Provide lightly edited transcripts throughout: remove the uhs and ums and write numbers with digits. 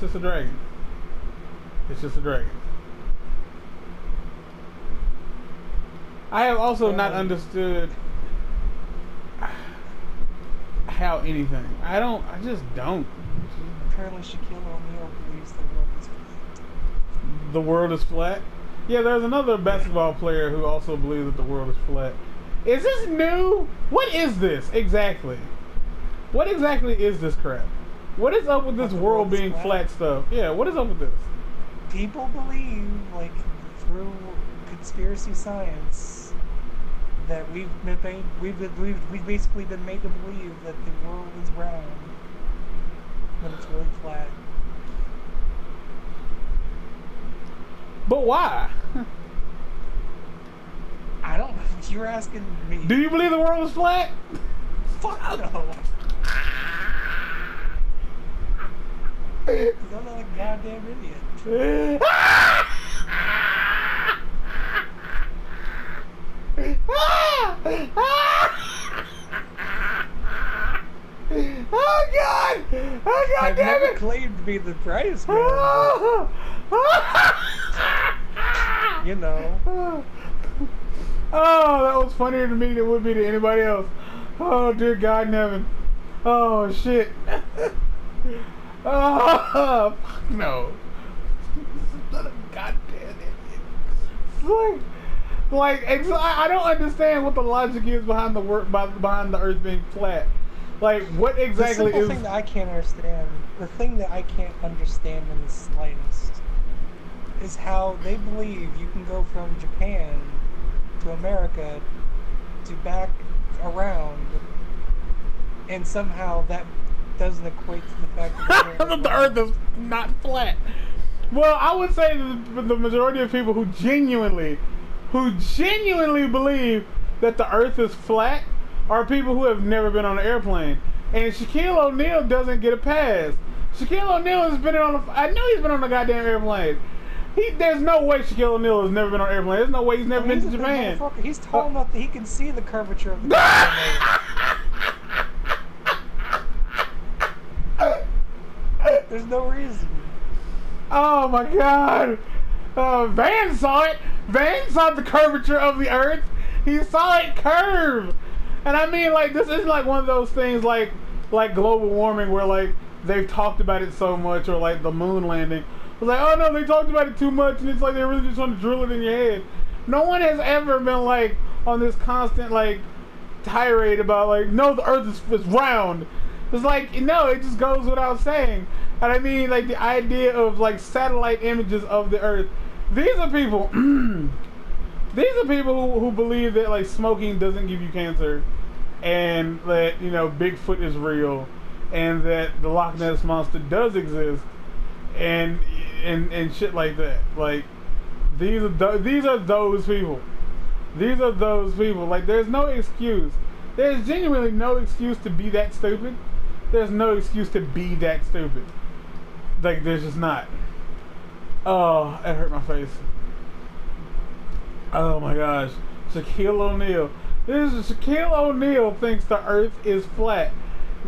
just a dragon. It's just a dragon. I have also not understood how anything. I just don't. Apparently Shaquille O'Neal believes the world is flat. The world is flat? Yeah, there's another basketball player who also believes that the world is flat. Is this new? What is this exactly? What exactly is this crap? What is up with this world being flat stuff? Yeah, what is up with this? People believe, like, through conspiracy science, that we've basically been made to believe that the world is round when it's really flat. But why? I don't know. You're asking me. Do you believe the world is flat? Fuck no. Because I'm not a goddamn idiot. Oh God! Oh God I've damn never it! claimed to be the brightest man. You know. Oh, that was funnier to me than it would be to anybody else. Oh dear God in heaven. Oh shit. Oh fuck no. Son of a goddamn idiot. Like I don't understand what the logic is behind behind the Earth being flat. Like what exactly the thing that I can't understand, the thing that I can't understand in the slightest, is how they believe you can go from Japan to America to back around, and somehow that doesn't equate to the fact that the Earth is not flat. Well, I would say the majority of people who genuinely believe that the Earth is flat are people who have never been on an airplane. And Shaquille O'Neal doesn't get a pass. Shaquille O'Neal has been on I know he's been on a goddamn airplane. There's no way Shaquille O'Neal has never been on an airplane. There's no way he's never been to Japan. He's tall enough that he can see the curvature of the airplane. There's no reason. Oh my God. Van saw it. Van saw the curvature of the Earth. He saw it curve. And I mean, like, this isn't like one of those things like global warming where like they've talked about it so much, or like the moon landing. It's like, oh no, they talked about it too much, and it's like they're really just trying to drill it in your head. No one has ever been like on this constant like tirade about like, no, the Earth is round. It's like, no, it just goes without saying. And I mean, like the idea of like satellite images of the Earth. These are people. These are people who believe that like smoking doesn't give you cancer, and that, you know, Bigfoot is real, and that the Loch Ness monster does exist, and shit like that. Like these are those people. These are those people. Like there's no excuse. There's genuinely no excuse to be that stupid. There's no excuse to be that stupid. Like there's just not. Oh, it hurt my face. Oh my gosh. Shaquille O'Neal. Shaquille O'Neal thinks the Earth is flat.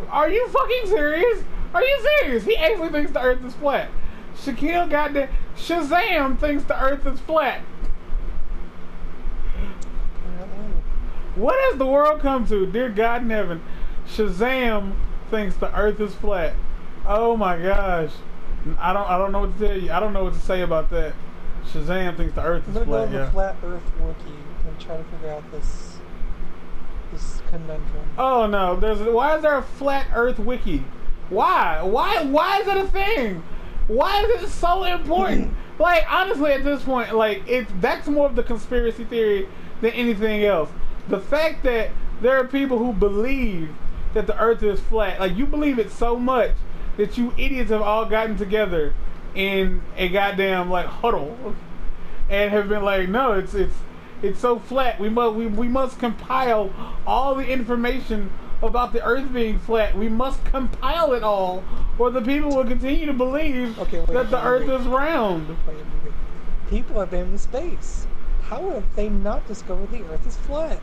Are you fucking serious? Are you serious? He actually thinks the Earth is flat. Shaquille goddamn Shazam thinks the Earth is flat. What has the world come to? Dear God in heaven. Shazam thinks the Earth is flat. Oh my gosh. I don't know what to tell you. I don't know what to say about that. Shazam thinks the Earth is flat. I'm gonna go to the Flat Earth Wiki and try to figure out this conundrum. Oh no, why is there a Flat Earth Wiki? Why is that a thing? Why is it so important? Like honestly, at this point, like that's more of the conspiracy theory than anything else. The fact that there are people who believe that the Earth is flat, like you believe it so much that you idiots have all gotten together in a goddamn like huddle and have been like, no, it's so flat. We must compile all the information about the Earth being flat. We must compile it all, or the people will continue to believe that the Earth is round. Wait. People have been in space. How have they not discovered the Earth is flat?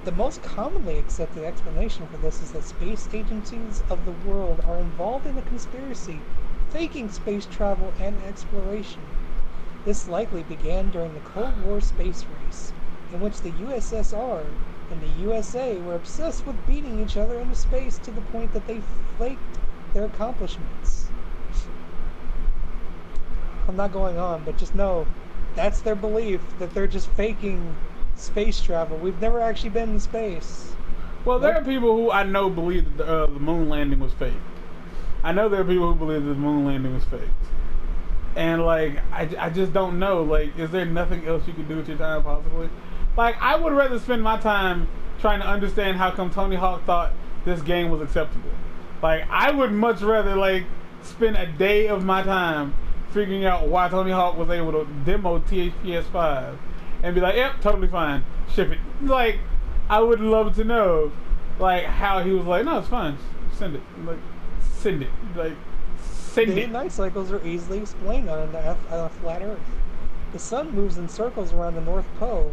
The most commonly accepted explanation for this is that space agencies of the world are involved in a conspiracy faking space travel and exploration. This likely began during the Cold War space race, in which the USSR and the USA were obsessed with beating each other into space to the point that they faked their accomplishments. I'm not going on, but just know that's their belief, that they're just faking space travel. We've never actually been in space. Well, there are people who I know believe that the moon landing was fake. I know there are people who believe that the moon landing was fake. And, like, I just don't know. Like, is there nothing else you can do with your time, possibly? Like, I would rather spend my time trying to understand how come Tony Hawk thought this game was acceptable. Like, I would much rather, like, spend a day of my time figuring out why Tony Hawk was able to demo THPS5 and be like, yep, totally fine, ship it. Like, I would love to know, like, how he was like, no, it's fine, send it. Like, send it. Like, send it. Day and night cycles are easily explained on a flat Earth. The sun moves in circles around the North Pole.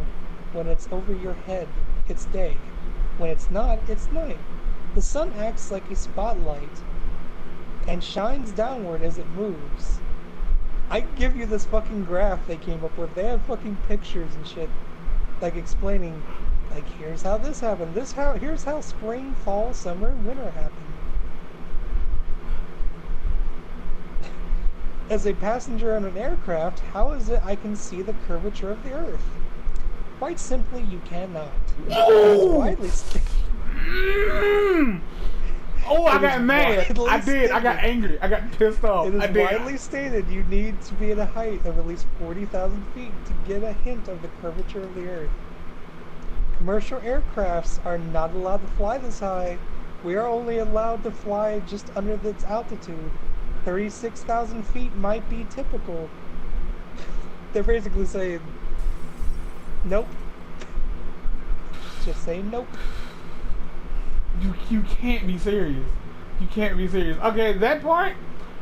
When it's over your head, it's day. When it's not, it's night. The sun acts like a spotlight and shines downward as it moves. I can give you this fucking graph they came up with. They have fucking pictures and shit, like explaining, like, here's how this happened. Here's how spring, fall, summer, and winter happen. As a passenger on an aircraft, how is it I can see the curvature of the Earth? Quite simply, you cannot. Oh! Widely stated. Oh, I got mad. I did. I got angry. I got pissed off. It is widely stated you need to be at a height of at least 40,000 feet to get a hint of the curvature of the Earth. Commercial aircrafts are not allowed to fly this high. We are only allowed to fly just under its altitude. 36,000 feet might be typical. They're basically saying, nope. Just say nope. You can't be serious. You can't be serious. Okay, that part,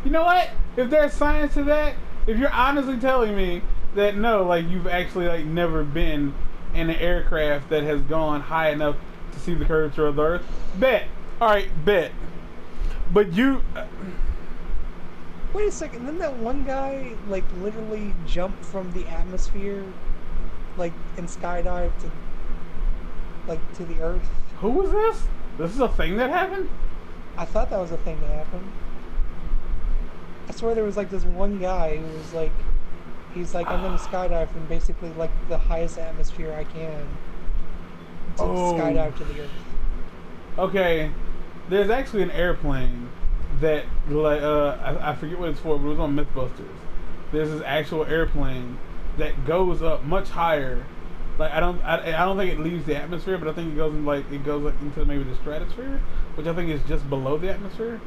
you know what? If there's science to that, if you're honestly telling me that no, like, you've actually, like, never been in an aircraft that has gone high enough to see the curvature of the Earth, bet. Alright, bet. But you... Wait a second, didn't that one guy, like, literally jump from the atmosphere, like, and skydive to, like, to the Earth? Who was this? This is a thing that happened? I thought that was a thing that happened. I swear there was, like, this one guy who was, like, he's like, I'm gonna skydive from basically, like, the highest atmosphere I can to skydive to the Earth. Okay, there's actually an airplane that, like, I forget what it's for, but it was on Mythbusters. There's this actual airplane that goes up much higher. Like, I don't think it leaves the atmosphere, but I think it goes in, like, into maybe the stratosphere, which I think is just below the atmosphere.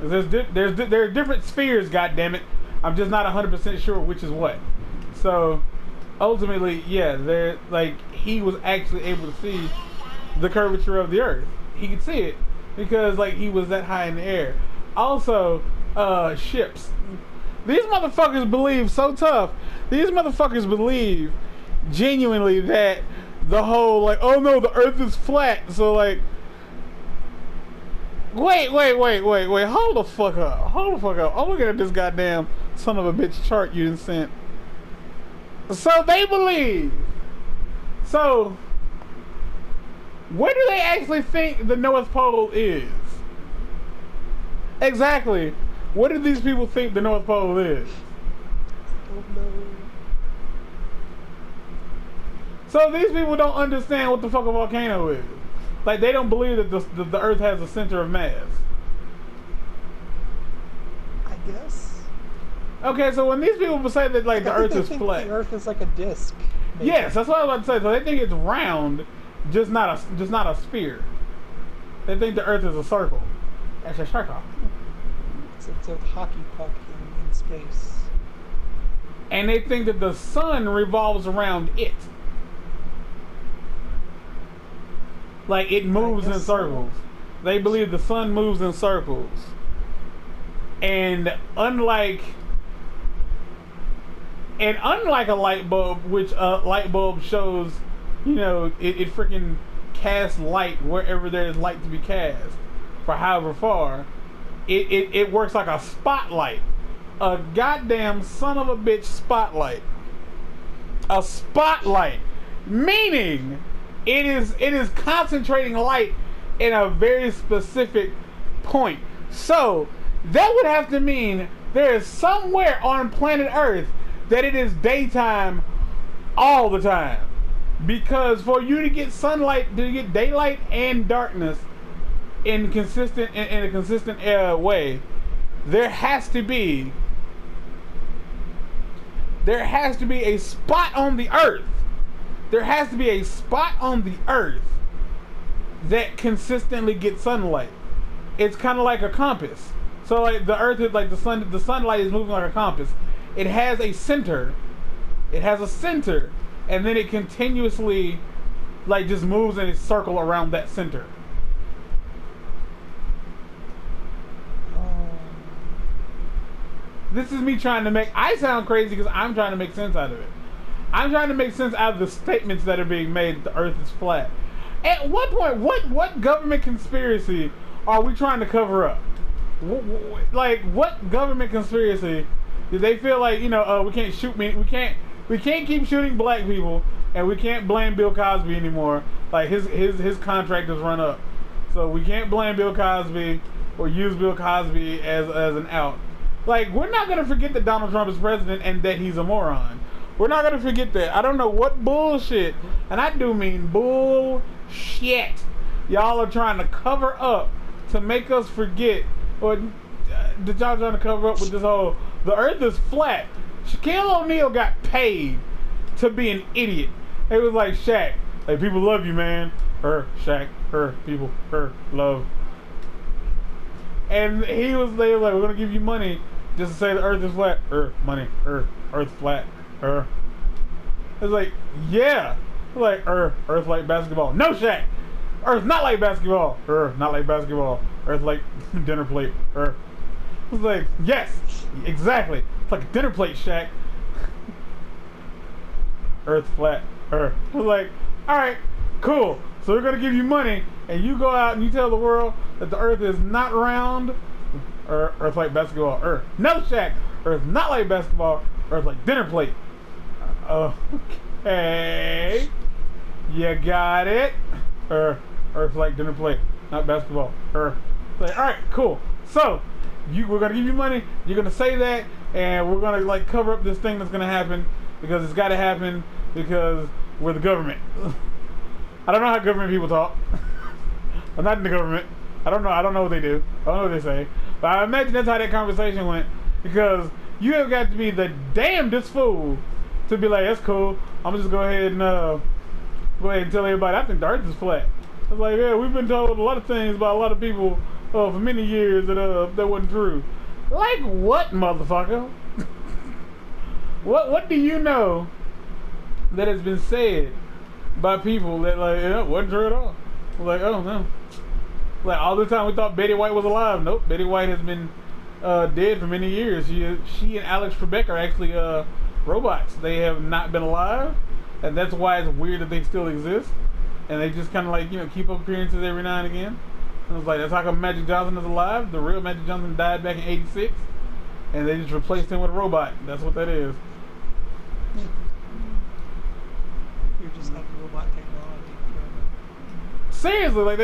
There are different spheres, goddammit. I'm just not 100% sure which is what. So ultimately, yeah, he was actually able to see the curvature of the Earth. He could see it because, like, he was that high in the air. Also, ships. These motherfuckers believe so tough. These motherfuckers believe genuinely that the whole, like, oh no, the Earth is flat. So, like, wait, hold the fuck up. I'm looking at this goddamn son of a bitch chart you done sent. So they believe. So where do they actually think the North Pole is? Exactly. What do these people think the North Pole is? I don't know. So these people don't understand what the fuck a volcano is. Like, they don't believe that the Earth has a center of mass. I guess. Okay, so when these people say that, like, the Earth is flat, the Earth is like a disc. Maybe. Yes, that's what I was about to say. So they think it's round, just not a sphere. They think the Earth is a circle. It's a circle. It's a hockey puck in space. And they think that the sun revolves around it. Like, it moves in circles. So. They believe the sun moves in circles. And unlike a light bulb, which a light bulb shows, you know, it freaking casts light wherever there is light to be cast for however far, it works like a spotlight. A goddamn son of a bitch spotlight. A spotlight. Meaning it is concentrating light in a very specific point. So that would have to mean there is somewhere on planet Earth that it is daytime all the time. Because for you to get sunlight, to get daylight and darkness in a consistent way, there has to be a spot on the Earth. There has to be a spot on the Earth that consistently gets sunlight. It's kind of like a compass. So like the Earth is like the sunlight is moving like a compass. It has a center. It has a center, and then it continuously like just moves in a circle around that center. This is me trying to make... I sound crazy because I'm trying to make sense out of it. I'm trying to make sense out of the statements that are being made that the Earth is flat. At what point, what government conspiracy are we trying to cover up? Like, what government conspiracy do they feel like, we can't shoot me, we can't keep shooting black people, and we can't blame Bill Cosby anymore. Like, his contract has run up. So we can't blame Bill Cosby or use Bill Cosby as an out. Like, we're not going to forget that Donald Trump is president and that he's a moron. We're not going to forget that. I don't know what bullshit, and I do mean bullshit, y'all are trying to cover up to make us forget, or that y'all trying to cover up with this whole, the Earth is flat. Shaquille O'Neal got paid to be an idiot. It was like, Shaq, like, people love you, man. Shaq, people, love. And they were like, we're going to give you money just to say the Earth is flat. Money. Earth flat. It's like, yeah. It's like, Earth like basketball. No, Shaq. Earth not like basketball. Not like basketball. Earth like dinner plate. It's like, yes, exactly. It's like a dinner plate, Shaq. Earth flat. It's like, alright, cool. So we're going to give you money, and you go out and you tell the world that the Earth is not round. Earth like basketball. No, Shaq. Earth not like basketball. Earth like dinner plate. Okay. You got it. Earth like dinner plate. Not basketball. Like, alright, cool. So, we're going to give you money. You're going to say that, and we're going to like cover up this thing that's going to happen, because it's got to happen because we're the government. I don't know how government people talk. I'm not in the government. I don't know what they do. I don't know what they say. But I imagine that's how that conversation went, because you have got to be the damnedest fool to be like, that's cool. I'm just go ahead and tell everybody I think the Earth is flat. It's like, yeah, we've been told a lot of things by a lot of people for many years that wasn't true. Like what, motherfucker? What do you know that has been said by people that like wasn't true at all? Like, oh no. Like all the time we thought Betty White was alive. Nope, Betty White has been dead for many years. She and Alex Trebek are actually robots. They have not been alive, and that's why it's weird that they still exist. And they just kind of like keep up appearances every now and again. And it's like, that's how come Magic Johnson is alive. The real Magic Johnson died back in '86, and they just replaced him with a robot. That's what that is. You're just like robot technology. Seriously, like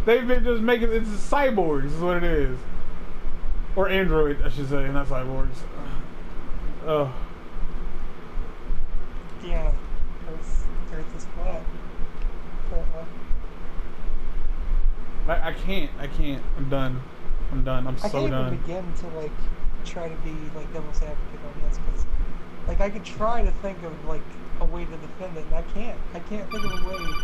they've been just making it's cyborgs is what it is, or android I should say, not cyborgs. Oh. Yeah, Earth is flat. I can't. I'm done. I'm so I can't done. even begin to like try to be like devil's advocate on this, because like I could try to think of like a way to defend it, and I can't think of a way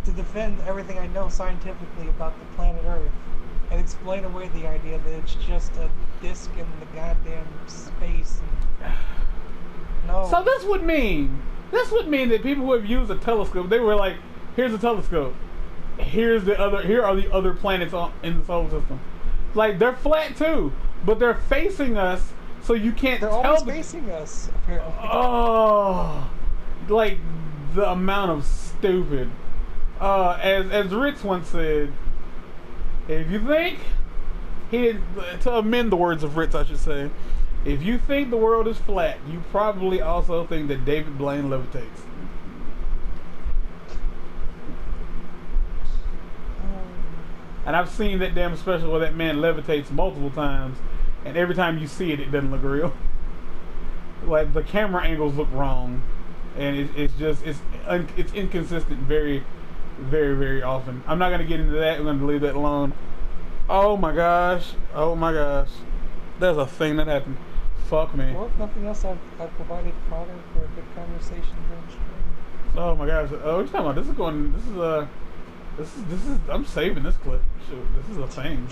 to defend everything I know scientifically about the planet Earth and explain away the idea that it's just a disk in the goddamn space. No. So this would mean that people who have used a telescope, they were like, here's a telescope. Here are the other planets in the solar system. Like, they're flat too, but they're facing us, so you can't they're tell. They're always facing us, apparently. Oh, like the amount of stupid. As Ritz once said, if you think to amend the words of Ritz, I should say, if you think the world is flat, you probably also think that David Blaine levitates. And I've seen that damn special where that man levitates multiple times, and every time you see it, it doesn't look real. Like the camera angles look wrong, and it's inconsistent very, very, very often. I'm not gonna get into that. I'm gonna leave that alone. Oh my gosh! Oh my gosh! There's a thing that happened. Fuck me. Well, if nothing else, I've provided fodder for a good conversation during stream. Oh my gosh! Oh, what you talking about? This is. I'm saving this clip. Shoot, this is a thing.